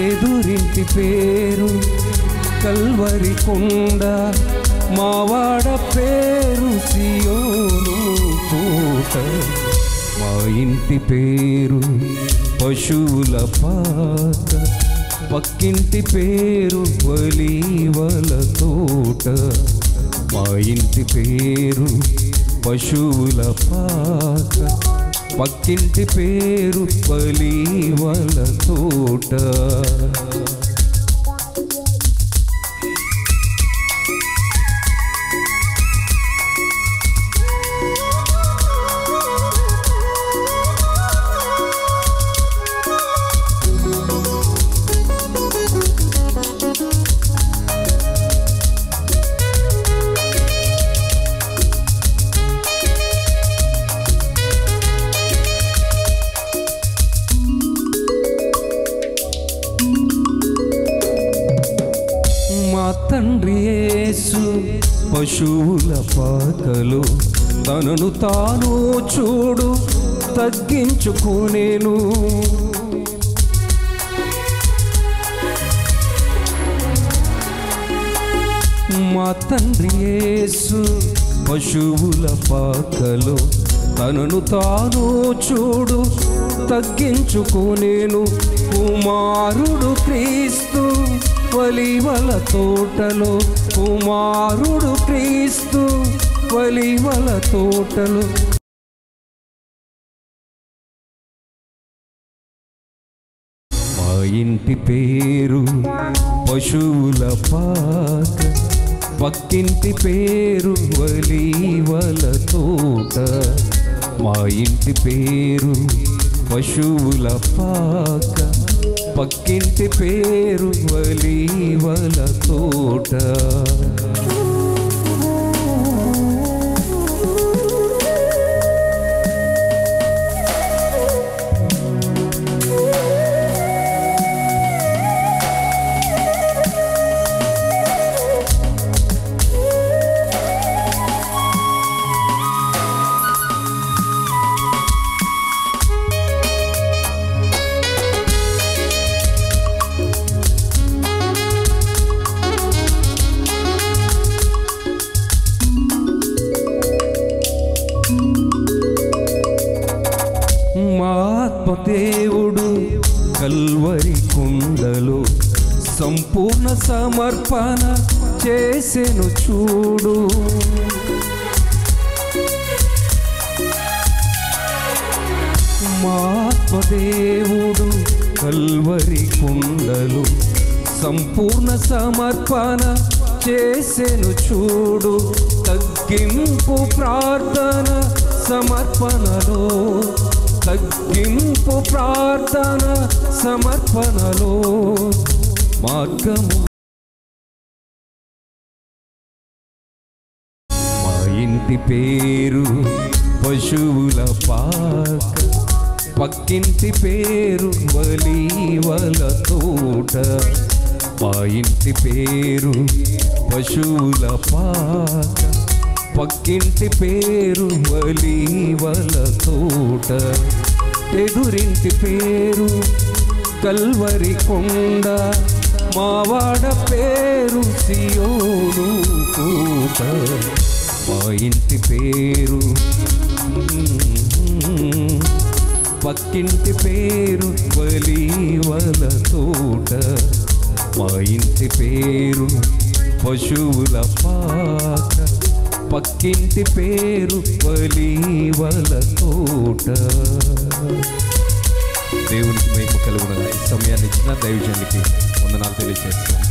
ఎదురింటి పేరు కల్వరి కొండ, మావాడ పేరు సియోను కోట. మా ఇంటి పేరు పశువుల పాక, పక్కింటి పేరు ఒలీవల తోట. మా ఇంటి పేరు పశువుల పాక, పక్కింటి పేరు ఒలీవల తోట. తండ్రి యేసు పశువుల పాకలో తనను తాను చూడు తగ్గించుకోనేను. మా తండ్రి యేసు పశువుల పాకలో తనను తాను చూడు తగ్గించుకోనేను. కుమారుడు క్రీస్తు ఒలీవల తోటలో, కుమారుడు క్రీస్తు ఒలీవల తోటలో. మా ఇంటి పేరు పశువుల పాక, పక్కింటి పేరు ఒలీవల తోట. మా ఇంటి పేరు పశువుల పాక, పక్కింటి పేరు ఒలీవల తోట. దేవుడు కల్వరి కొండలో సంపూర్ణ సమర్పణ చేసెను చూడు. మా దేవుడు కల్వరి కొండలో సంపూర్ణ సమర్పణ చేసెను చూడు. తగ్గింపు ప్రార్థన సమర్పణలో, తగ్గింపు ప్రార్థన సమర్పణలో మార్గము. మా ఇంటి పేరు పశువుల పాక, పక్కింటి పేరు ఒలీవల తోట. మా ఇంటి పేరు పశువుల పాక, పక్కింటి పేరు ఒలీవల తోట. ఎదురింటి పేరు కల్వరి కొండ, మావాడ పేరు సియోను కోట. మా ఇంటి పేరు పక్కింటి పేరు ఒలీవల తోట. మా ఇంటి పేరు పశువుల పాక, పక్కింటి పేరు ఒలీవల తోట. దేవునికి మహిమ కలుగునగా ఈ సమయాన్ని ఇచ్చిన దైవజనునికి వందనాలు తెలియజేస్తాను.